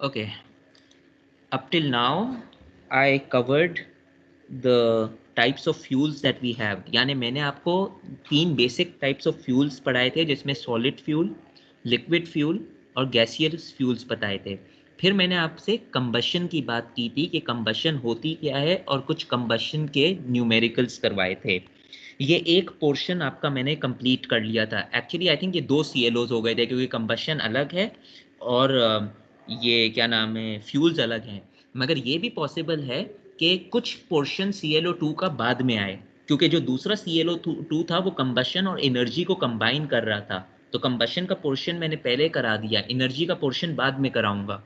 Okay, up till now I covered the types of fuels that we have. यानी मैंने आपको 3 basic types of fuels पढ़ाए थे, जिसमें सॉलिड फ्यूल, लिक्विड फ्यूल और गैसियस फ्यूल्स बताए थे। फिर मैंने आपसे कंबशन की बात की थी कि कंबशन होती क्या है और कुछ कंबशन के न्यूमेरिकल्स करवाए थे। ये एक पोर्शन आपका मैंने कंप्लीट कर लिया था। एक्चुअली आई थिंक ये 2 CLOs हो गए थे, क्योंकि कंबशन अलग है और ये क्या नाम है, फ्यूल्स अलग हैं। मगर ये भी पॉसिबल है कि कुछ पोर्शन ClO2 का बाद में आए, क्योंकि जो दूसरा ClO2 था वो कंबशन और एनर्जी को कंबाइन कर रहा था। तो कंबशन का पोर्शन मैंने पहले करा दिया, एनर्जी का पोर्शन बाद में कराऊंगा।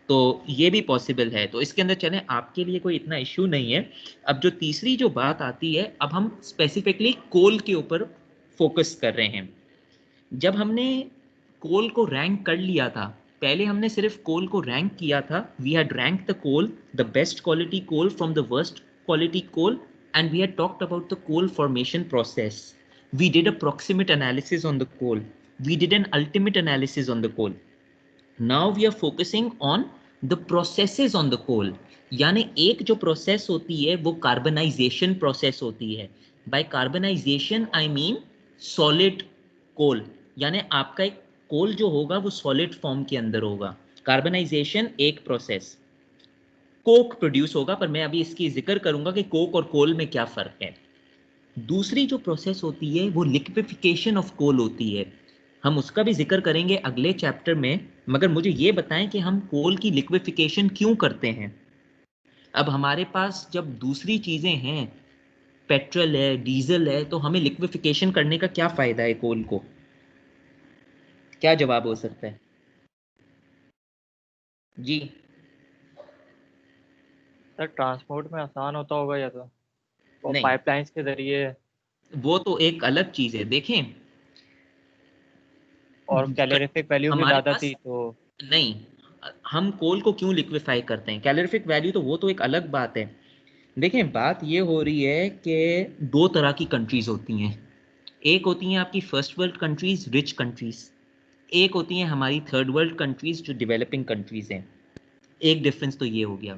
तो ये भी पॉसिबल है, तो इसके अंदर चलें, आपके लिए कोई इतना इश्यू नहीं है। अब जो तीसरी जो बात आती है, अब हम स्पेसिफिकली कोल के ऊपर फोकस कर रहे हैं। जब हमने कोल को रैंक कर लिया था, पहले हमने सिर्फ कोल को रैंक किया था। We had rank the coal, the best quality coal from the worst quality coal, and we had talked about the coal formation process. We did a proximate analysis on the coal. We did an ultimate analysis on the coal. Now we are focusing on the processes on the coal. यानी एक जो process होती है वो carbonization process होती है. By carbonisation I mean solid coal, यानी आपका एक कोल जो होगा वो सॉलिड फॉर्म के अंदर होगा. कार्बनाइजेशन एक प्रोसेस. कोक प्रोड्यूस होगा, पर मैं अभी इसकी जिक्र करूंगा कि कोक और कोल में क्या फर्क है. दूसरी जो प्रोसेस होती है वो लिक्विफिकेशन ऑफ कोल होती है. हम उसका भी जिक्र करेंगे अगले चैप्टर में, मगर मुझे ये बताएं कि हम कोल की लिक्विफिकेशन क्यों करते हैं. अब हमारे पास जब दूसरी चीज़ें हैं, पेट्रोल है, डीजल है, तो हमें लिक्विफिकेशन करने का क्या फ़ायदा है कोल को? क्या जवाब हो सकता है जी? सर ट्रांसपोर्ट में आसान होता होगा या तो, और नहीं, पाइपलाइंस के जरिए, वो तो एक अलग चीज़ है. देखें, और कैलोरीफिक वैल्यू भी हमारे ज़्यादा पास थी तो। नहीं, हम कोल को क्यों लिक्विफाई करते हैं, कैलोरीफिक वैल्यू तो वो तो एक अलग बात है. देखें, बात ये हो रही है कि दो तरह की कंट्रीज होती हैं. एक होती हैं आपकी first world countries, rich countries. एक होती हैं हमारी थर्ड वर्ल्ड कंट्रीज, जो डेवलपिंग कंट्रीज हैं. एक डिफरेंस तो ये हो गया.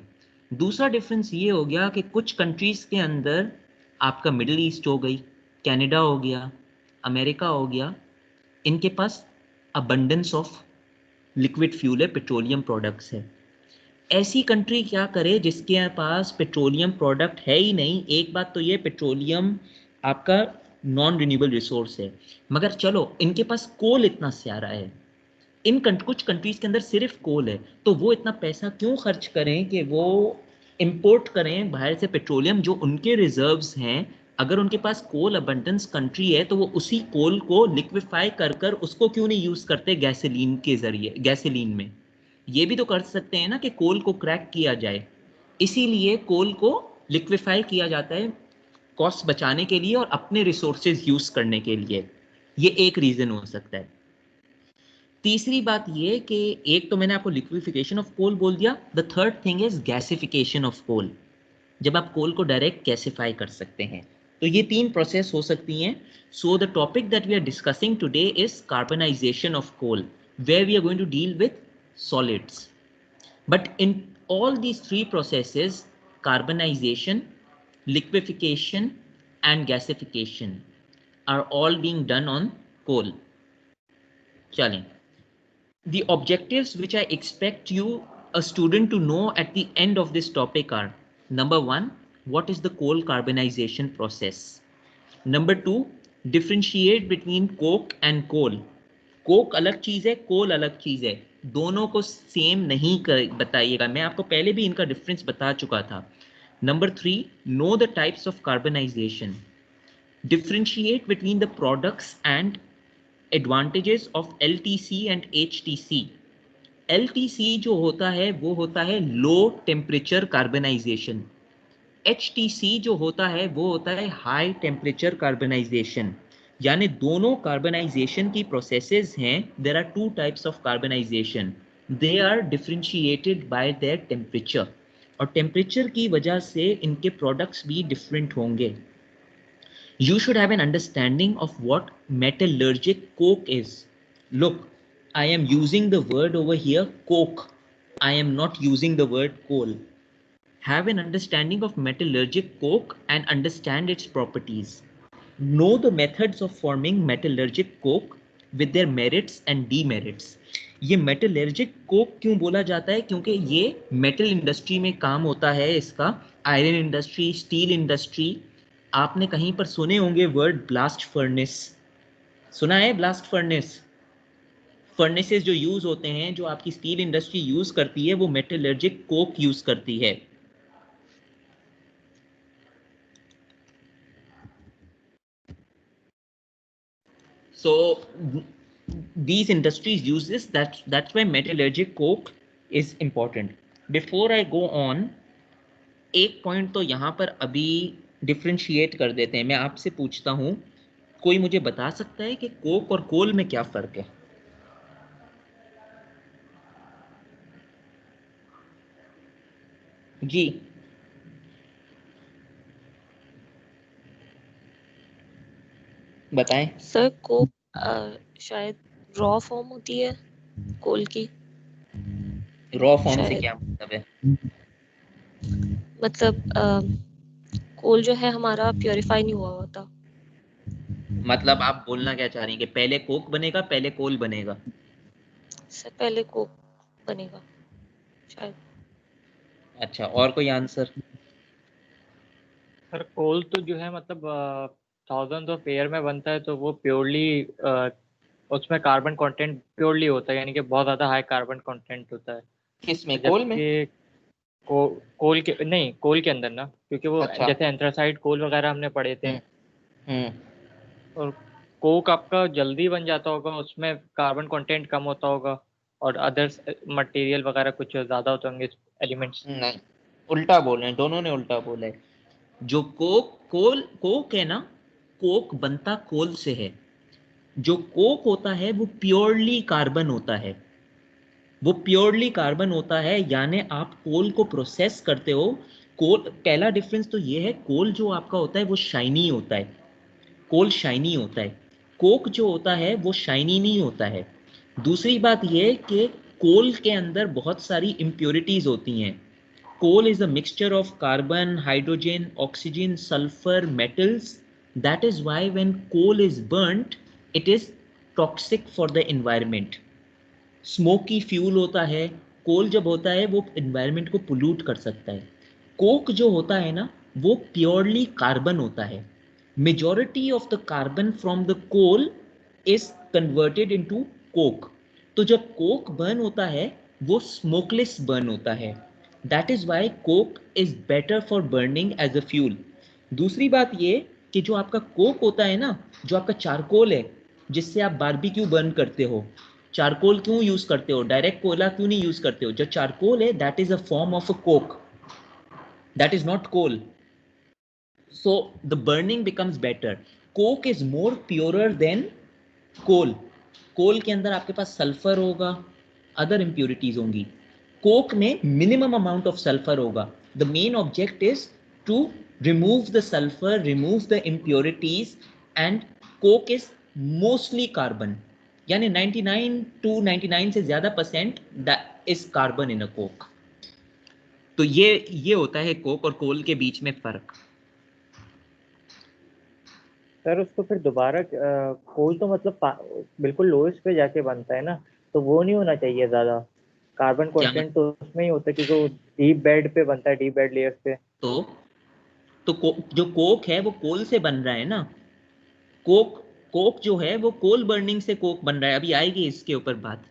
दूसरा डिफरेंस ये हो गया कि कुछ कंट्रीज के अंदर आपका मिडिल ईस्ट हो गई, कनाडा हो गया, अमेरिका हो गया, इनके पास अबंडेंस ऑफ लिक्विड फ्यूल है, पेट्रोलियम प्रोडक्ट्स है. ऐसी कंट्री क्या करे जिसके पास पेट्रोलियम प्रोडक्ट है ही नहीं. एक बात तो ये, पेट्रोलियम आपका नॉन रिन्यूएबल रिसोर्स है, मगर चलो इनके पास कोल इतना सारा है. कुछ कंट्रीज के अंदर सिर्फ कोल है, तो वो इतना पैसा क्यों खर्च करें कि वो इंपोर्ट करें बाहर से पेट्रोलियम जो उनके रिजर्व्स हैं. अगर उनके पास कोल अबंडेंस कंट्री है, तो वो उसी कोल को लिक्विफाई कर कर उसको क्यों नहीं यूज करते गैसोलीन के जरिए, गैसोलीन में. ये भी तो कर सकते हैं ना कि कोल को क्रैक किया जाए. इसीलिए कोल को लिक्विफाई किया जाता है, कॉस्ट बचाने के लिए और अपने रिसोर्सेज यूज करने के लिए. ये एक रीजन हो सकता है. तीसरी बात ये कि एक तो मैंने आपको लिक्विफिकेशन ऑफ कोल बोल दिया, the third thing is gasification of coal. जब आप कोल को डायरेक्ट गैसिफाई कर सकते हैं, तो ये 3 प्रोसेस हो सकती हैं. So the topic that we are discussing today is carbonisation of coal, where we are going to deal with solids. But in all these 3 processes, carbonization, liquefaction, and gasification are all being done on coal. चलें. The objectives which I expect you, a student, to know at the end of this topic are: number 1, what is the coal carbonization process? Number 2, differentiate between coke and coal. Coke अलग चीज है, कोल अलग चीज है, दोनों को same नहीं बताइएगा. मैं आपको पहले भी इनका डिफरेंस बता चुका था. Number 3, know the types of carbonisation. Differentiate between the products and advantages of LTC and HTC. LTC जो होता है वो होता है लो टेम्परेचर कार्बनाइजेशन. HTC जो होता है वो होता है हाई टेम्परेचर कार्बनाइजेशन. यानी दोनों कार्बनाइजेशन की प्रोसेसेस हैं. There are 2 types of carbonisation. They are differentiated by their temperature, और टेम्परेचर की वजह से इनके प्रोडक्ट्स भी डिफरेंट होंगे. You should have an understanding of what metallurgic coke is. Look, I am using the word over here, coke. I am not using the word coal. Have an understanding of metallurgic coke and understand its properties. Know the methods of forming metallurgic coke with their merits and demerits. ये metallurgic coke क्यों बोला जाता है? क्योंकि ये metal industry में काम होता है इसका, iron industry, steel industry. आपने कहीं पर सुने होंगे word blast furnace. सुना है blast furnace? फर्नेसेस जो यूज होते हैं, जो आपकी स्टील इंडस्ट्री यूज करती है, वो मेटलर्जिक कोक यूज करती है. So these industries use this. That's why metallurgic coke is important. Before I go on, एक पॉइंट तो यहाँ पर अभी डिफरेंशिएट कर देते हैं. मैं आपसे पूछता हूँ, कोई मुझे बता सकता है कि कोक और कोल में क्या फर्क है? जी बताएं. सर कोक शायद रॉ फॉर्म होती है कोल की. रॉ फॉर्म से शायद क्या मतलब है? मतलब कोल जो है हमारा प्योरीफाई नहीं हुआ होता. मतलब आप बोलना क्या चाह रही हैं कि पहले कोक बनेगा, पहले कोल बनेगा? सर पहले कोक बनेगा शायद. अच्छा, और कोई आंसर? सर कोल तो जो है मतलब थाउजेंड्स ऑफ एयर में बनता है, तो वो प्योरली उसमें कार्बन कंटेंट प्योरली होता है, यानी कि बहुत ज़्यादा हाई कार्बन कंटेंट होता है. किसमें, कोल में? जबकि कोल के नहीं, कोल के अंदर ना, क्योंकि वो अच्छा. जैसे एंथ्रासाइड कोल वगैरह हमने पढ़े थे. हम्म. और कोक आपका जल्दी बन जाता होगा, उसमें कार्बन कंटेंट कम होता होगा और अदर्स मटेरियल वगैरह कुछ ज़्यादा होते होंगे एलिमेंट्स. नहीं, उल्टा बोल रहे हैं, दोनों ने उल्टा बोला है. जो कोक है ना, कोक बनता कोल से है. जो कोक होता है वो प्योरली कार्बन होता है. वो प्योरली कार्बन होता है, यानी आप कोल को प्रोसेस करते हो. कोल, पहला डिफरेंस तो ये है, कोल जो आपका होता है वो शाइनी होता है. कोल शाइनी होता है. कोक जो होता है वो शाइनी नहीं होता है. दूसरी बात ये कि कोल के अंदर बहुत सारी इम्प्योरिटीज होती हैं. Coal is a mixture of carbon, hydrogen, oxygen, sulphur, metals. That is why when coal is burned it is toxic for the environment. Smoky fuel होता है. कोल जब होता है वो एनवायरनमेंट को पोल्यूट कर सकता है. कोक जो होता है ना, वो प्योरली कार्बन होता है. Majority of the carbon from the coal is converted into coke. तो जब कोक बर्न होता है वो स्मोकलेस बर्न होता है. That is why coke is better for burning as a fuel. दूसरी बात ये कि जो आपका कोक होता है ना, जो आपका चारकोल है जिससे आप बारबेक्यू बर्न करते हो, चारकोल क्यों यूज करते हो, डायरेक्ट कोयला क्यों नहीं यूज करते हो? जो चारकोल है that is a form of a coke, that is not coal. so the burning becomes better. coke is more purer than coal. Coal के अंदर आपके पास सल्फर होगा, अदर इंप्योरिटीज होंगी. कोक में मिनिमम अमाउंट ऑफ सल्फर होगा. The main object is to remove the sulphur, remove the impurities, and coke is mostly carbon. यानी 99 to 99 से ज्यादा percent is carbon in a coke. तो ये होता है कोक और कोल के बीच में फर्क. सर उसको फिर दोबारा कोल तो मतलब बिल्कुल लोएस्ट पे जाके बनता है ना, तो वो नहीं होना चाहिए ज़्यादा कार्बन क्या कंटेंट, तो उसमें ही होता है क्योंकि वो डीप बेड पे बनता है, डीप बेड लेयर्स पे. तो जो कोक है वो कोल से बन रहा है ना. कोक कोक जो है वो कोल बर्निंग से कोक बन रहा है. अभी आएगी इसके ऊपर बात.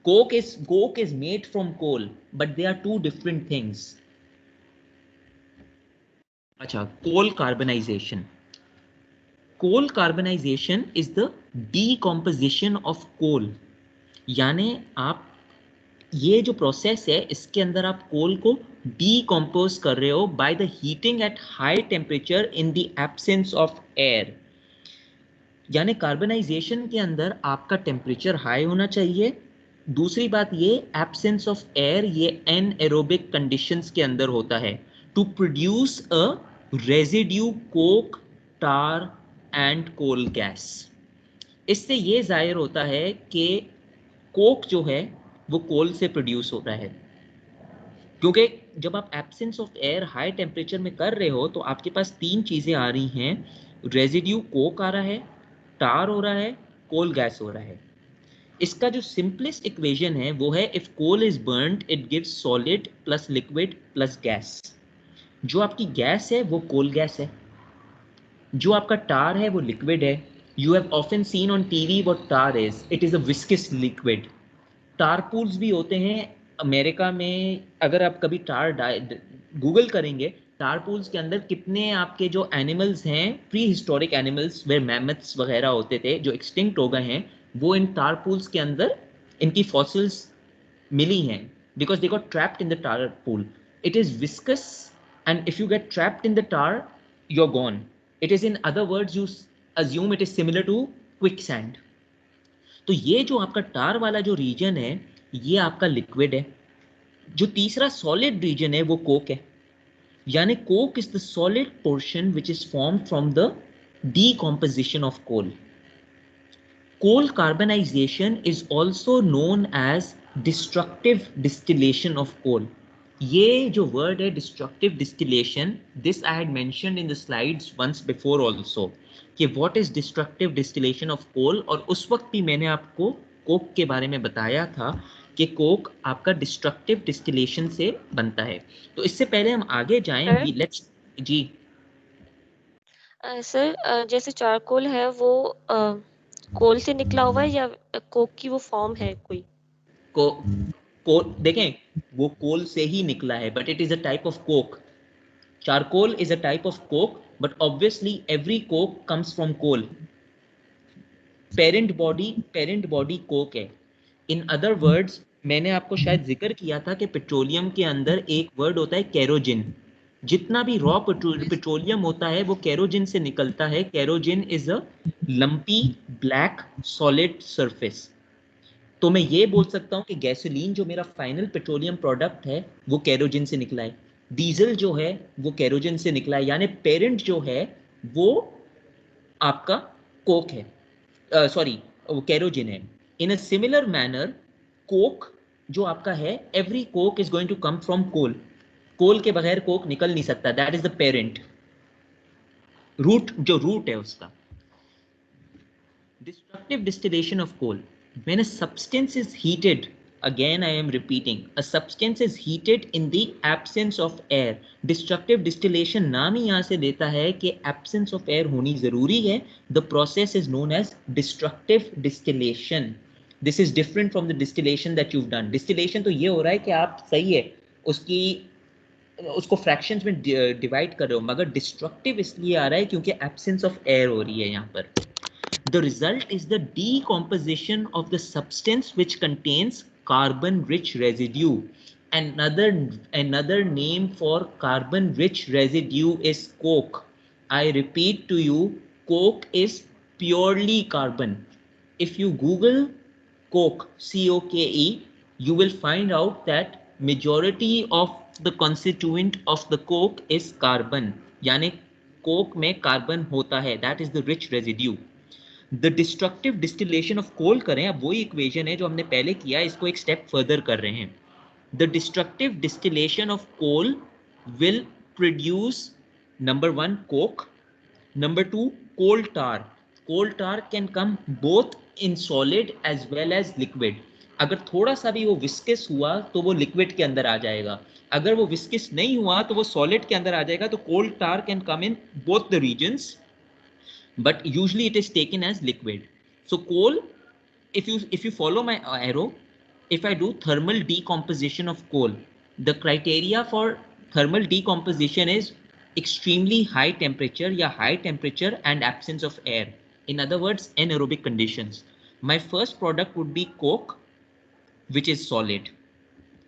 Coke is made from coal, but they are two different things. अच्छा, coal carbonisation. Coal carbonisation is the decomposition of coal. यानी आप, ये जो प्रोसेस है इसके अंदर आप कोल को डीकम्पोज कर रहे हो by the heating at high temperature in the absence of air. यानी कार्बनाइजेशन के अंदर आपका टेम्परेचर हाई होना चाहिए. दूसरी बात ये, एब्सेंस ऑफ एयर, ये एनएरोबिक कंडीशंस के अंदर होता है to produce a residue coke, tar and coal gas. इससे ये जाहिर होता है कि कोक जो है वो कोल से प्रोड्यूस हो रहा है, क्योंकि जब आप absence of air high temperature में कर रहे हो तो आपके पास तीन चीज़ें आ रही हैं, रेजिड्यू कोक आ रहा है, टार हो रहा है, कोल गैस हो रहा है। इसका जो सिंपलेस्ट इक्वेशन है वो है if coal is burned it gives solid plus liquid plus gas. जो आपकी गैस है वो कोल गैस है, जो आपका टार है वो लिक्विड है। You have often seen on TV what tar is, it is a viscous liquid. Tar pools भी होते हैं अमेरिका में, अगर आप कभी गूगल करेंगे टार पूल्स के अंदर कितने आपके जो एनिमल्स हैं, प्री हिस्टोरिक एनिमल्स वे मैमथ्स वगैरह होते थे जो एक्सटिंक्ट हो गए हैं, वो इन टार पूल्स के अंदर इनकी फॉसिल्स मिली हैं, because they got trapped in the tar pool. It is viscous and if you get trapped in the tar you are gone. It is in other words you assume it is similar to quicksand. तो ये जो आपका टार वाला जो reason है ये आपका liquid है। जो तीसरा सॉलिड रीजन है वो कोक है, यानी coke is the solid portion which is form from the decomposition of coal. Coal carbonization is also known as destructive distillation of coal. ये जो word है destructive distillation, this I had mentioned in the slides once before also कि what is destructive distillation of coal, और उस वक्त भी मैंने आपको कोक के बारे में बताया था कि कोक आपका डिस्ट्रक्टिव डिस्टिलेशन से बनता है। तो इससे पहले हम आगे जाएं, लेट्स जी सर जैसे चारकोल है वो कोल से निकला हुआ है या कोक की वो फॉर्म है कोई? को देखें वो कोल से ही निकला है, but it is a type of coke. Charcoal is a type of coke, but obviously every coke comes from coal. Parent body coke है। इन अदर वर्ड्स, मैंने आपको शायद जिक्र किया था कि पेट्रोलियम के अंदर एक वर्ड होता है केरोजिन। जितना भी रॉ पेट्रोलियम होता है वो केरोजिन से निकलता है। Kerogen is a lumpy black solid surface. तो मैं ये बोल सकता हूँ कि गैसोलीन जो मेरा फाइनल पेट्रोलियम प्रोडक्ट है वो केरोजिन से निकला है। डीजल जो है वो केरोजिन से निकला है, यानी पेरेंट जो है वो आपका कोक है, सॉरी वो केरोजिन है। In a similar manner coke जो आपका है, every coke is going to come from coal. Coal के बगैर कोक निकल नहीं सकता, that is the parent root, जो रूट है उसका। Destructive distillation of coal. When a substance is heated, again I am repeating, a substance is heated in the absence of air. Destructive distillation नाम ही यहाँ से देता है कि absence of air होनी जरूरी है. The process is known as destructive distillation. This is different from the distillation that you've done. Distillation तो ये हो रहा है कि आप सही है उसको फ्रैक्शंस में डिवाइड कर रहे हो, मगर डिस्ट्रक्टिव इसलिए आ रहा है क्योंकि एब्सेंस ऑफ एयर हो रही है यहाँ पर। The result is the decomposition of the substance which contains carbon-rich residue. Another name for carbon-rich residue is coke. I repeat to you, coke is purely carbon. If you Google coke, C-O-K-E, you will find out that majority of the constituent of the coke is carbon. यानी coke में carbon होता है, that is the rich residue. The destructive distillation of coal करें, अब वही equation है जो हमने पहले किया, इसको एक स्टेप फर्दर कर रहे हैं। The destructive distillation of coal will produce number 1 coke, number 2 coal tar. Coal tar can come both in solid as well as liquid. अगर थोड़ा सा भी वो विस्कस हुआ तो वो लिक्विड के अंदर आ जाएगा, अगर वो विस्कस नहीं हुआ तो वो सॉलिड के अंदर आ जाएगा। तो coal tar can come in both the reasons, but usually it is taken as liquid. So coal, if you follow my arrow, if I do thermal decomposition of coal, the criteria for thermal decomposition is extremely high temperature या high temperature and absence of air, in other words anaerobic conditions. My first product would be coke, which is solid.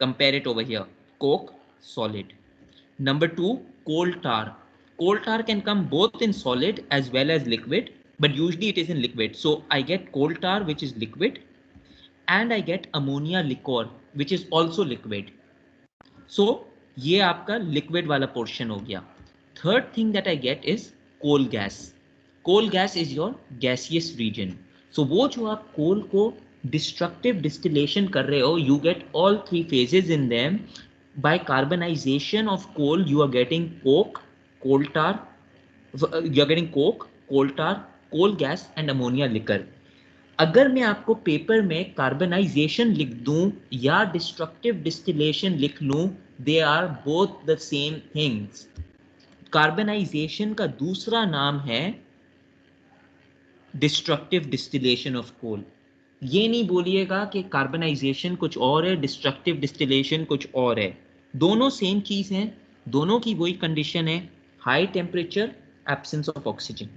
Compare it over here, coke solid. Number 2, coal tar. Coal tar can come both in solid as well as liquid, but usually it is in liquid. So I get coal tar, which is liquid, and I get ammonia liquor, which is also liquid. So ये आपका liquid वाला portion हो गया. Third thing that I get is coal gas. Coal gas is your gaseous region. So वो जो आप coal को destructive distillation कर रहे हो, you get all three phases in them. By carbonisation of coal you are getting coke, coal tar, you are getting coke, coal tar, coal gas and ammonia liquor. अगर मैं आपको paper में carbonization लिख दूं या डिस्ट्रक्टिव डिस्टिलेशन लिख लूं, they are both the same things. Carbonisation का दूसरा नाम है डिस्ट्रक्टिव डिस्टिलेशन ऑफ कोल. ये नहीं बोलिएगा कि कार्बनाइजेशन कुछ और है, डिस्ट्रक्टिव डिस्टिलेशन कुछ और है. दोनों सेम चीज हैं, दोनों की वही कंडीशन है, high temperature, absence of oxygen,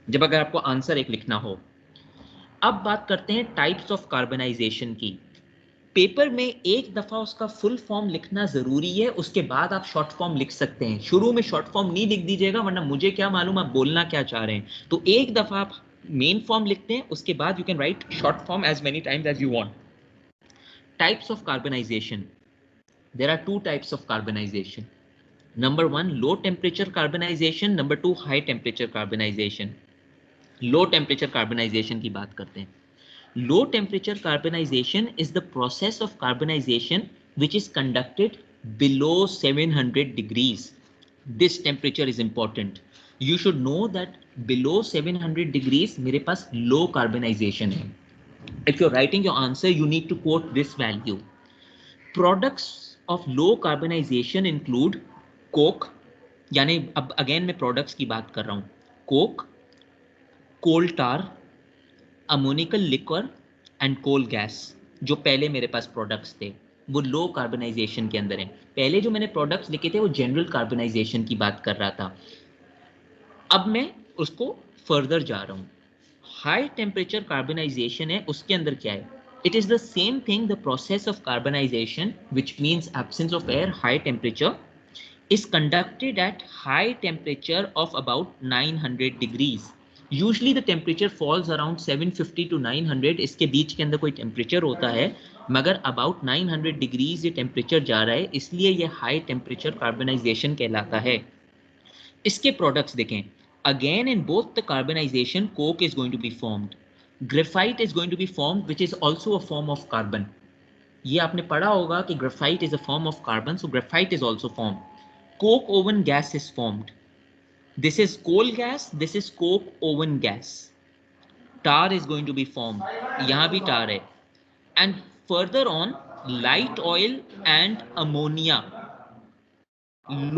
जब अगर आपको आंसर एक लिखना हो. अब बात करते हैं टाइप्स ऑफ कार्बनाइजेशन की. पेपर में एक दफा उसका फुल फॉर्म लिखना जरूरी है, उसके बाद आप शॉर्ट फॉर्म लिख सकते हैं. शुरू में शॉर्ट फॉर्म नहीं लिख दीजिएगा, वरना मुझे क्या मालूम आप बोलना क्या चाह रहे हैं. तो एक दफा आप मेन फॉर्म लिखते हैं, उसके बाद you can write short form as many times as you want. Types of carbonisation. There are two types of carbonisation. Number 1 low temperature carbonisation, number 2 high temperature carbonisation. Low temperature carbonisation की बात करते हैं. Low temperature carbonization is the process of carbonization which is conducted below 700 degrees. This temperature is important. You should know that below 700 degrees मेरे पास low carbonization है. If you're writing your answer, you need to quote this value. Products of low carbonization include coke, यानी अब again मैं products की बात कर रहा हूँ. coke, coal tar, ammoniacal liquor and coal gas. जो पहले मेरे पास प्रोडक्ट्स थे वो लो कार्बनाइजेशन के अंदर हैं. पहले जो मैंने प्रोडक्ट्स लिखे थे वो जनरल कार्बनाइजेशन की बात कर रहा था, अब मैं उसको फर्दर जा रहा हूँ. हाई टेम्परेचर कार्बनाइजेशन है, उसके अंदर क्या है? It is the same thing, the process of carbonisation which means absence of air, high temperature, is conducted at high temperature of about 900 degrees. Usually the temperature falls around 750 to 900. इसके बीच के अंदर कोई temperature होता है, मगर about 900 degrees ये temperature जा रहा है, इसलिए ये हाई टेम्परेचर कार्बनाइजेशन कहलाता है. इसके प्रोडक्ट्स देखें. Again in both the carbonization, coke is going to be formed. Graphite is going to be formed, which is also a form of carbon. ये आपने पढ़ा होगा कि graphite is a form of carbon, so graphite is also formed. Coke oven gas is formed. This is coal gas, this is coke oven gas. Tar is going to be formed. यहाँ भी tar है. And further on, light oil and ammonia.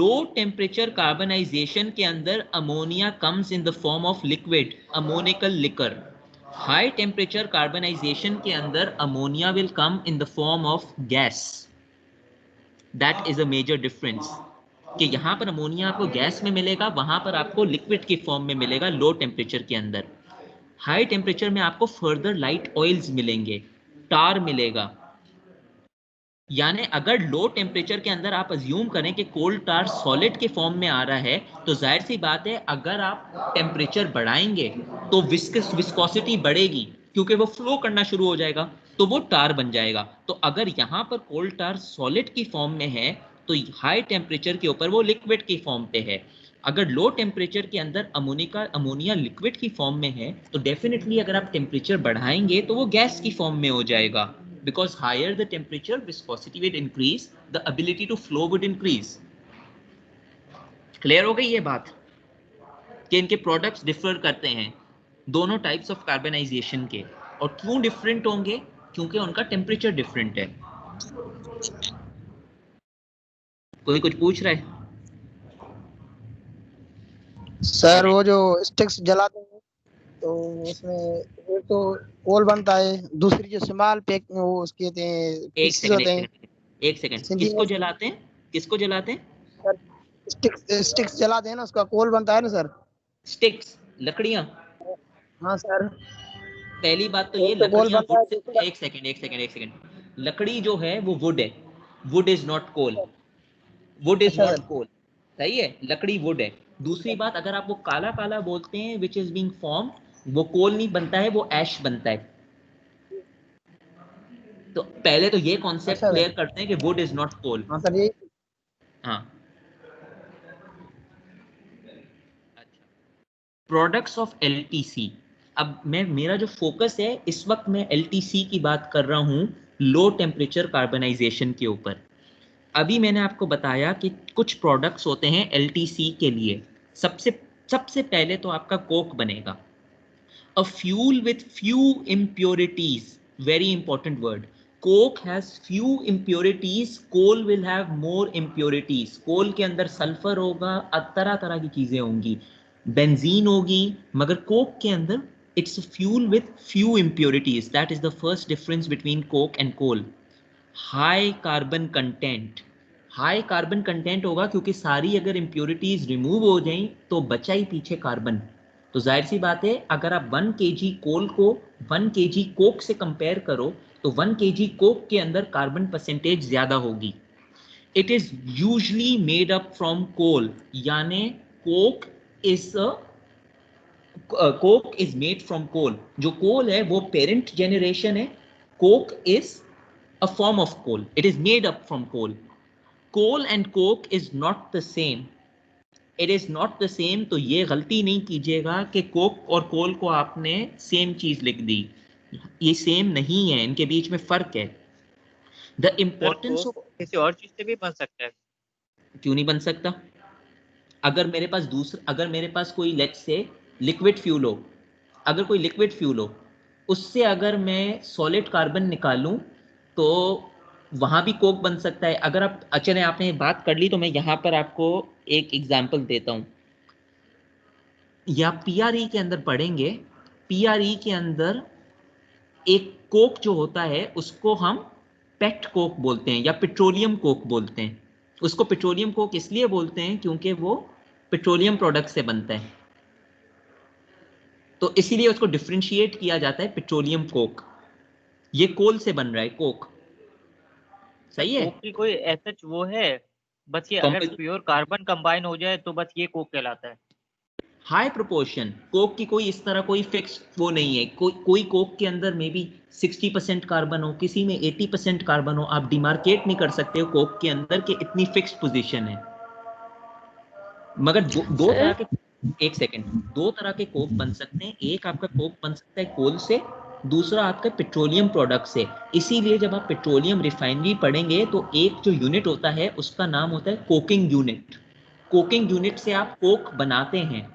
Low temperature carbonization के अंदर ammonia comes in the form of liquid, ammonical liquor. High temperature carbonization के अंदर ammonia will come in the form of gas. That is a major difference. कि यहाँ पर ammonia आपको gas में मिलेगा, वहां पर आपको लिक्विड की फॉर्म में मिलेगा लो टेम्परेचर के अंदर. हाई टेम्परेचर में आपको फर्दर लाइट ऑयल्स मिलेंगे, टार मिलेगा. यानी अगर लो टेम्परेचर के अंदर आप अज्यूम करें कि कोल टार सॉलिड के फॉर्म में आ रहा है, तो जाहिर सी बात है अगर आप टेम्परेचर बढ़ाएंगे तो विस्कोसिटी बढ़ेगी, क्योंकि वो फ्लो करना शुरू हो जाएगा, तो वो टार बन जाएगा. तो अगर यहाँ पर कोल टार सॉलिड की फॉर्म में है तो हाई टेम्परेचर के ऊपर वो लिक्विड की फॉर्म पे है. अगर लो टेम्परेचर के अंदर अमोनिया लिक्विड की फॉर्म में है तो डेफिनेटली अगर आप टेम्परेचर बढ़ाएंगे तो वो गैस की फॉर्म में हो जाएगा. Because higher the temperature, viscosity will increase, the ability to flow would increase. Clear हो गई ये बात कि इनके प्रोडक्ट्स डिफर करते हैं दोनों टाइप्स ऑफ कार्बनाइजेशन के. और क्यों डिफरेंट होंगे? क्योंकि उनका टेम्परेचर डिफरेंट है. कोई कुछ पूछ रहा है? सर वो जो स्टिक्स जलाते हैं तो उसमें एक तो कोल बनता है, दूसरी जो स्मॉल पैक वो उसके कहते हैं पीसेस होते हैं. एक सेकंड किसको जलाते हैं? किसको जलाते हैं? सर स्टिक्स जलाते हैं ना, उसका कोल बनता है ना सर. स्टिक्स, लकड़ियां. हाँ सर. पहली बात तो ये लकड़ियां वुड से, एक सेकंड, लकड़ी जो है वो वुड है, wood is not coal, wood is not coal. सही है, लकड़ी वुड है. दूसरी बात, अगर आप वो काला काला बोलते हैं विच इज बीइंग फॉर्म, वो कोल नहीं बनता है, वो ऐश बनता है. तो पहले तो ये कॉन्सेप्ट क्लियर करते हैं कि वुड इज नॉट कोल. हाँ सर, यही. हाँ. अच्छा, प्रोडक्ट्स ऑफ एलटीसी. अब मेरा जो फोकस है इस वक्त मैं LTC की बात कर रहा हूँ, लो टेम्परेचर कार्बनाइजेशन के ऊपर। अभी मैंने आपको बताया कि कुछ प्रोडक्ट्स होते हैं LTC के लिए। सबसे पहले तो आपका कोक बनेगा, a fuel with few impurities, very important word. Coke has few impurities, coal will have more impurities. कोल के अंदर सल्फर होगा, तरह तरह की चीजें होंगी, बेंजीन होगी, मगर कोक के अंदर it's a fuel with few impurities. That is the first difference between coke and coal. High carbon content, high carbon content होगा क्योंकि सारी अगर इम्प्योरिटीज रिमूव हो जाएं तो बचा ही पीछे कार्बन। तो जाहिर सी बात है अगर आप 1 kg कोल को 1 kg कोक से कंपेयर करो तो 1 kg कोक के अंदर कार्बन परसेंटेज ज्यादा होगी। It is usually made up from coal, यानी coke is made from coal. जो कोल है वो पेरेंट जेनरेशन है, coke is a form of coal, it is made up from coal. Coal and coke is not the same, it is not the same. तो ये गलती नहीं कीजिएगा कि कोक और कोल को आपने सेम चीज लिख दी, ये सेम नहीं है, इनके बीच में फर्क है। द इम्पोर्टेंस ऑफ किसी और चीज से भी बन सकता है, क्यों नहीं बन सकता? अगर मेरे पास कोई लेट्स से लिक्विड फ्यूल हो, अगर कोई लिक्विड फ्यूल हो उससे अगर मैं सॉलिड कार्बन निकालूं तो वहां भी कोक बन सकता है। अगर आप चले आपने बात कर ली तो मैं यहां पर आपको एक एग्जांपल देता हूं। या PRE के अंदर पढ़ेंगे, PRE के अंदर एक कोक जो होता है उसको हम पेट कोक बोलते हैं या पेट्रोलियम कोक बोलते हैं। उसको पेट्रोलियम कोक इसलिए बोलते हैं क्योंकि वो पेट्रोलियम प्रोडक्ट से बनता है, तो इसीलिए उसको डिफरेंशिएट किया जाता है पेट्रोलियम कोक। ये कोल से बन रहा है कोक, सही है। कोक की कोई ऐसा वो है, बस ये अगर प्योर कार्बन कंबाइन हो जाए तो बस ये कोक कहलाता है। हाई प्रोपोर्शन कोक की कोई इस तरह कोई फिक्स वो नहीं है। कोई कोक के अंदर मे बी 60% कार्बन हो, किसी में 80% कार्बन हो, आप डिमार्केट नहीं कर सकते हो कोक के अंदर कि इतनी फिक्स्ड पोजीशन है। मगर दो तरह के, एक सेकेंड, दो तरह के कोक बन सकते हैं। एक आपका कोक बन सकता है कोल से, दूसरा आपका पेट्रोलियम प्रोडक्ट से। इसीलिए जब आप पेट्रोलियम रिफाइनरी पढ़ेंगे तो एक जो यूनिट होता है उसका नाम होता है कोकिंग यूनिट। कोकिंग यूनिट से आप कोक बनाते हैं।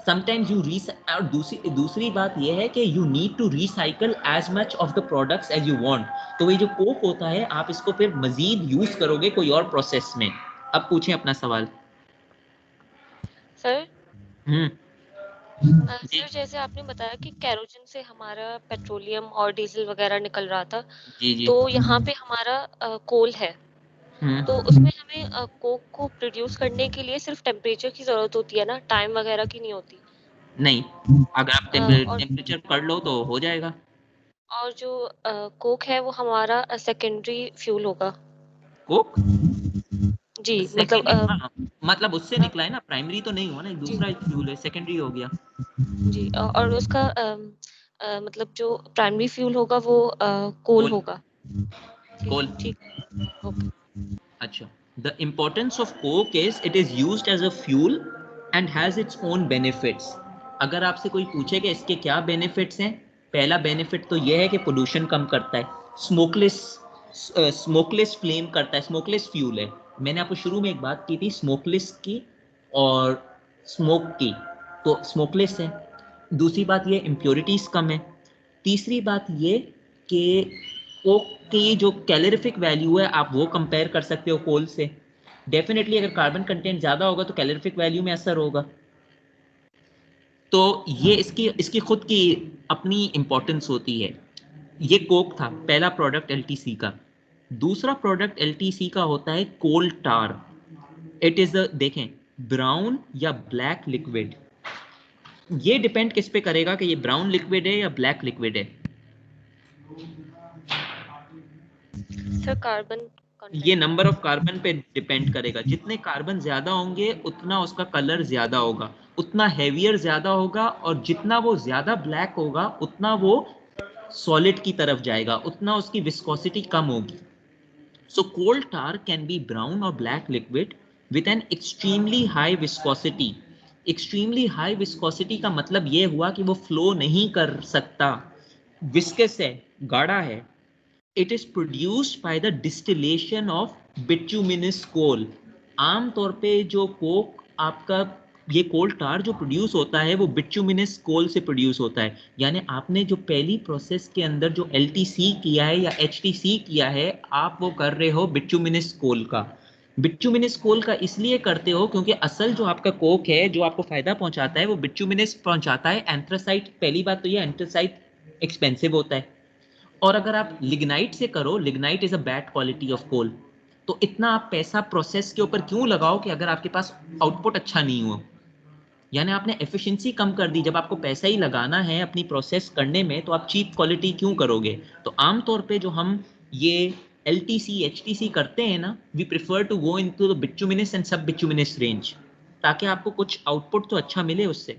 समटाइम्स और दूसरी बात यह है कि you need to recycle as much of the products as you want. तो ये जो कोक होता है आप इसको फिर मजीद यूज करोगे कोई और प्रोसेस में। अब पूछें अपना सवाल। सर जी सर जैसे आपने बताया कि केरोसिन से हमारा पेट्रोलियम और डीजल वगैरह निकल रहा था, जी तो यहाँ पे हमारा कोल है, तो उसमें हमें कोक को प्रोड्यूस करने के लिए सिर्फ टेम्परेचर की जरूरत होती है ना, टाइम वगैरह की नहीं होती? नहीं, अगर आप टेम्परेचर पढ़ लो तो हो जाएगा। और जो कोक है वो हमारा सेकेंडरी फ्यूल होगा। कोक जी मतलब उससे निकला है ना, प्राइमरी तो नहीं हुआ ना, दूसरा फ्यूल है, सेकेंडरी हो गया। जी और उसका मतलब जो प्राइमरी फ्यूल होगा वो कोल होगा। कोल, ठीक, ओके। अच्छा। The importance of coke is it is used as a fuel and has its own benefits. अगर आपसे कोई पूछे कि इसके क्या बेनिफिट्स हैं, पहला बेनिफिट तो यह है कि पोल्यूशन कम करता है, स्मोकलेस फ्लेम करता है, स्मोकलेस फ्यूल है। मैंने आपको शुरू में एक बात की थी स्मोकलेस की और स्मोक की, तो स्मोकलेस है। दूसरी बात ये इम्प्योरिटीज कम है। तीसरी बात ये कि कोक की जो कैलोरीफिक वैल्यू है आप वो कंपेयर कर सकते हो कोल से। डेफिनेटली अगर कार्बन कंटेंट ज्यादा होगा तो कैलोरीफिक वैल्यू में असर होगा। तो ये इसकी खुद की अपनी इंपॉर्टेंस होती है। ये कोक था पहला प्रोडक्ट LTC का। दूसरा प्रोडक्ट LTC का होता है कोल टार। इट इज देखें ब्राउन या ब्लैक लिक्विड। ये डिपेंड किस पे करेगा कि ये ब्राउन लिक्विड है या ब्लैक लिक्विड है। सर कार्बन ये नंबर ऑफ कार्बन पे डिपेंड करेगा। जितने कार्बन ज्यादा होंगे उतना उसका कलर ज्यादा होगा, उतना हेवियर ज्यादा होगा, और जितना वो ज्यादा ब्लैक होगा उतना वो सॉलिड की तरफ जाएगा, उतना उसकी विस्कोसिटी कम होगी। सो कोल टार कैन बी ब्राउन और black liquid with an extremely high viscosity. Extremely high viscosity का मतलब ये हुआ कि वो फ्लो नहीं कर सकता, विस्कस है, गाढ़ा है। It is produced by the distillation of bituminous coal. आमतौर पे जो कोक आपका ये कोल टार जो प्रोड्यूस होता है वो बिटुमिनस कोल से प्रोड्यूस होता है। यानी आपने जो पहली प्रोसेस के अंदर जो एलटीसी किया है या एचटीसी किया है, आप वो कर रहे हो बिटुमिनस कोल का। बिटुमिनस कोल का इसलिए करते हो क्योंकि असल जो आपका कोक है जो आपको फायदा पहुंचाता है वो बिटुमिनस पहुंचाता है। एंथ्रासाइट, पहली बात तो ये एंथ्रासाइट एक्सपेंसिव होता है, और अगर आप लिग्नाइट से करो, lignite is a bad quality of coal, तो इतना आप पैसा प्रोसेस के ऊपर क्यों लगाओ कि अगर आपके पास आउटपुट अच्छा नहीं हो। यानी आपने एफिशिएंसी कम कर दी। जब आपको पैसा ही लगाना है अपनी प्रोसेस करने में तो आप चीप क्वालिटी क्यों करोगे। तो आमतौर पे जो हम ये LTC HTC करते हैं ना, we prefer to go into the bituminous and sub bituminous range, ताकि आपको कुछ आउटपुट तो अच्छा मिले उससे।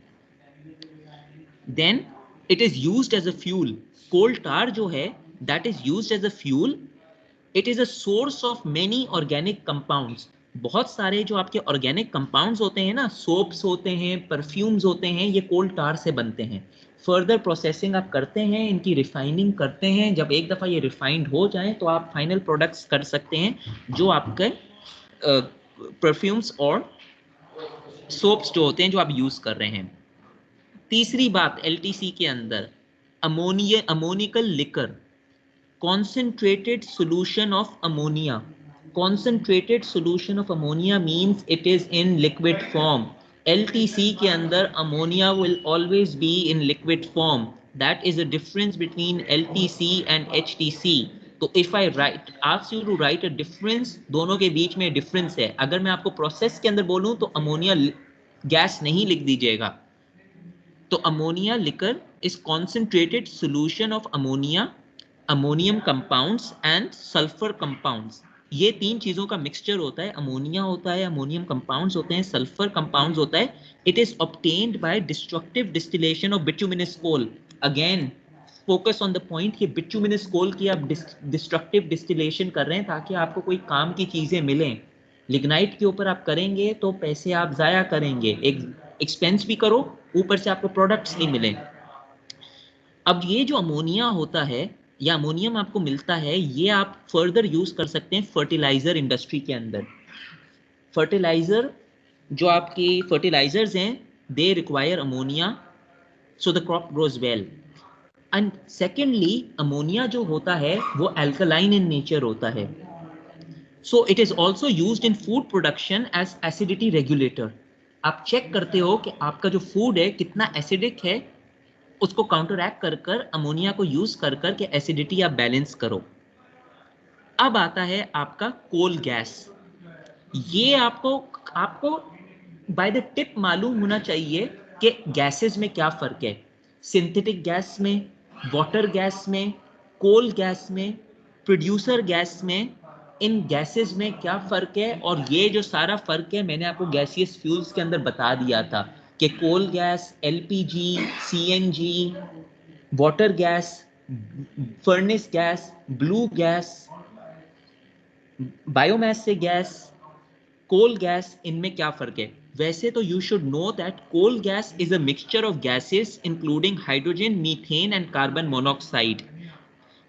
Then it is used as a fuel. Coal tar जो है that is used as a fuel. It is a source of many organic compounds. बहुत सारे जो आपके ऑर्गेनिक कंपाउंड्स होते हैं ना, सोप्स होते हैं, परफ्यूम्स होते हैं, ये कोल टार से बनते हैं। फर्दर प्रोसेसिंग आप करते हैं, इनकी रिफाइनिंग करते हैं। जब एक दफ़ा ये रिफाइंड हो जाए तो आप फाइनल प्रोडक्ट्स कर सकते हैं जो आपके परफ्यूम्स और सोप्स जो होते हैं जो आप यूज़ कर रहे हैं। तीसरी बात LTC के अंदर ammoniacal liquor, concentrated solution of ammonia. Concentrated solution of ammonia means it is in liquid form. LTC के अंदर ammonia will always be in liquid form. That is the difference between LTC and HTC. तो if I ask you to write a difference, दोनों के बीच में difference है। अगर मैं आपको process के अंदर बोलूं तो ammonia गैस नहीं लिख दीजिएगा। तो ammonia liquor is concentrated solution of ammonia, ammonium compounds and sulphur compounds. ये तीन चीजों का मिक्सचर होता है। अमोनिया होता है, अमोनियम कंपाउंड्स होते हैं, सल्फर कंपाउंड्स होता है। It is obtained by destructive distillation of bituminous coal. Again focus on the point कि बिटुमिनस कोल की आप डिस्ट्रक्टिव डिस्टिलेशन कर रहे हैं ताकि आपको कोई काम की चीजें मिलें। लिग्नाइट के ऊपर आप करेंगे तो पैसे आप जाया करेंगे, एक एक्सपेंस भी करो, ऊपर से आपको प्रोडक्ट्स नहीं मिले। अब ये जो अमोनिया होता है या अमोनियम आपको मिलता है, ये आप फर्दर यूज कर सकते हैं फर्टिलाइजर इंडस्ट्री के अंदर। फर्टिलाइजर जो आपकी फर्टिलाइजर्स हैं, they require ammonia so the crop grows well. And secondly ammonia जो होता है वो अल्कलाइन इन नेचर होता है। So it is also used in food production as acidity regulator. आप चेक करते हो कि आपका जो फूड है कितना एसिडिक है, उसको काउंटरैक्ट कर कर अमोनिया को यूज कर कर के एसिडिटी आप बैलेंस करो। अब आता है आपका कोल गैस। ये आपको आपको बाय द टिप मालूम होना चाहिए कि गैसेस में क्या फर्क है। सिंथेटिक गैस में, वाटर गैस में, कोल गैस में, प्रोड्यूसर गैस में, इन गैसेस में क्या फर्क है। और ये जो सारा फर्क है मैंने आपको गैसियस फ्यूल्स के अंदर बता दिया था कि coal gas, LPG, CNG, water gas, furnace gas, blue gas, biomass से गैस, कोल गैस, इनमें क्या फर्क है। वैसे तो you should know that coal gas is a mixture of gases including hydrogen, methane and carbon monoxide.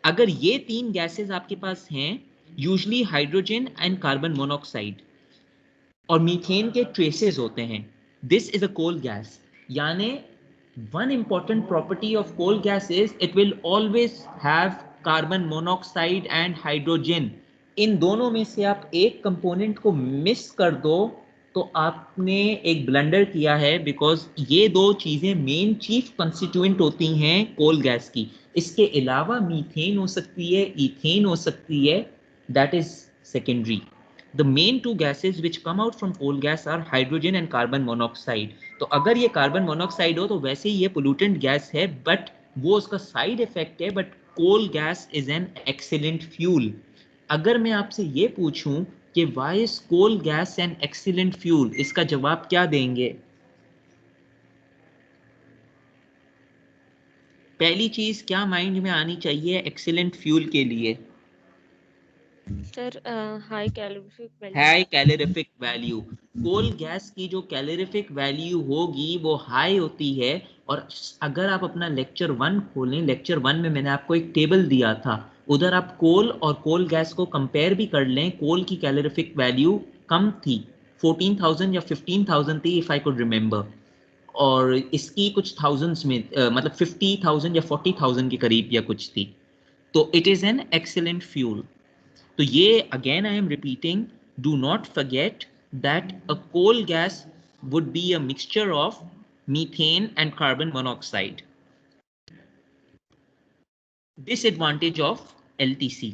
अगर ये तीन गैसेस आपके पास हैं, usually hydrogen and carbon monoxide और मीथेन के ट्रेसेस होते हैं, this is a coal gas. यानी one important property of coal gas is it will always have carbon monoxide and hydrogen. इन दोनों में से आप एक कंपोनेंट को मिस कर दो तो आपने एक ब्लंडर किया है, बिकॉज ये दो चीजें मेन चीफ कंस्टिट्यूएंट होती हैं कोल गैस की। इसके अलावा मीथेन हो सकती है, इथेन हो सकती है, that is secondary. The main two gases which come out from coal gas are hydrogen and carbon monoxide. तो अगर ये कार्बन मोनोऑक्साइड हो तो वैसे ही ये पोल्यूटेंट गैस है, बट वो उसका साइड इफेक्ट है। But coal gas is an excellent fuel. अगर मैं आपसे ये पूछूं कि why is coal gas an excellent fuel, इसका जवाब क्या देंगे। पहली चीज क्या माइंड में आनी चाहिए एक्सीलेंट फ्यूल के लिए। Sir high calorific value. High calorific value, coal gas की जो कैलोरीफिक वैल्यू होगी वो हाई होती है। और अगर आप अपना लेक्चर 1 खोलें, लेक्चर 1 में मैंने आपको एक टेबल दिया था, उधर आप कोल और कोल गैस को कंपेयर भी कर लें, कोल की कैलोरीफिक वैल्यू कम थी, 14,000 या 15,000 थी इफ आई कुड रिमेंबर, और इसकी कुछ थाउजेंड्स में मतलब 50,000 या 40,000 के करीब या कुछ थी। तो it is an excellent fuel. तो ये again I am repeating, do not forget that a coal gas would be a mixture of methane and carbon monoxide. Disadvantage of LTC.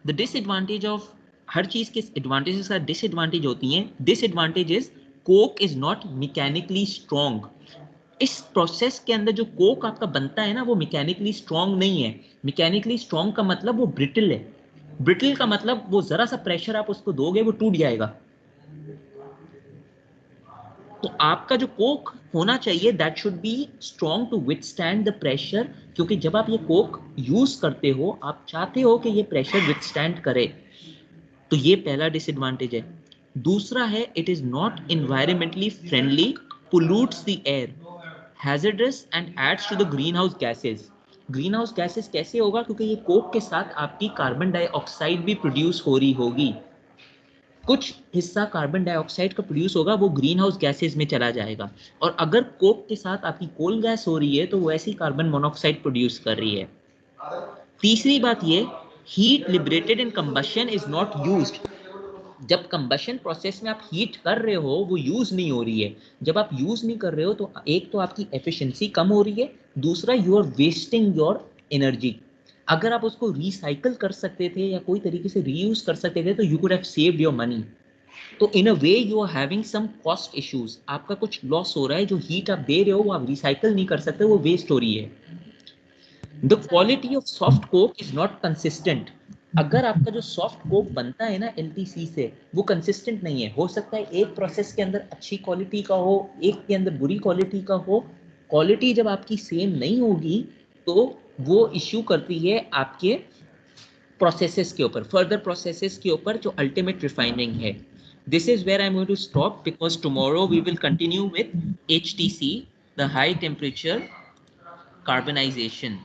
The disadvantage of, हर चीज के advantages का disadvantage होती हैं। Disadvantage is Coke is not mechanically strong. इस process के अंदर जो Coke आपका बनता है ना, वो मैकेनिकली स्ट्रॉन्ग नहीं है। मैकेनिकली स्ट्रॉन्ग का मतलब वो ब्रिटल है। ब्रिटल का मतलब वो जरा सा प्रेशर आप उसको दोगे वो टूट जाएगा। तो आपका जो कोक होना चाहिए that should be strong to withstand the pressure, क्योंकि जब आप ये कोक यूज करते हो आप चाहते हो कि ये प्रेशर विथस्टैंड करे। तो ये पहला डिसएडवांटेज है। दूसरा है it is not environmentally friendly, pollutes the air, hazardous and adds to the greenhouse gases. Greenhouse gases कैसे होगा? क्योंकि ये कोक के साथ आपकी कार्बन डाइऑक्साइड भी प्रोड्यूस हो रही होगी, कुछ हिस्सा कार्बन डाइऑक्साइड का प्रोड्यूस होगा, वो ग्रीन हाउस गैसेज में चला जाएगा। और अगर कोक के साथ आपकी कोल गैस हो रही है तो वो ऐसी कार्बन मोनोऑक्साइड प्रोड्यूस कर रही है। तीसरी बात ये, heat liberated in combustion is not used. जब कंबशन प्रोसेस में आप हीट कर रहे हो वो यूज नहीं हो रही है। जब आप यूज नहीं कर रहे हो तो एक तो आपकी एफिशिएंसी कम हो रही है, दूसरा you are wasting your energy. अगर आप उसको रिसाइकल कर सकते थे या कोई तरीके से रीयूज कर सकते थे तो you could have saved your money. तो in a way you are having some cost issues, आपका कुछ लॉस हो रहा है। जो हीट आप दे रहे हो वो आप रिसाइकल नहीं कर सकते, वो वेस्ट हो रही है। The quality of soft Coke is not consistent. अगर आपका जो सॉफ्ट कोक बनता है ना एलटीसी से, वो कंसिस्टेंट नहीं है। हो सकता है एक प्रोसेस के अंदर अच्छी क्वालिटी का हो, एक के अंदर बुरी क्वालिटी का हो। क्वालिटी जब आपकी सेम नहीं होगी तो वो इश्यू करती है आपके प्रोसेसेस के ऊपर, फर्दर प्रोसेसेस के ऊपर जो अल्टीमेट रिफाइनिंग है। This is where I'm going to stop because tomorrow we will continue with HTC, the high temperature carbonization.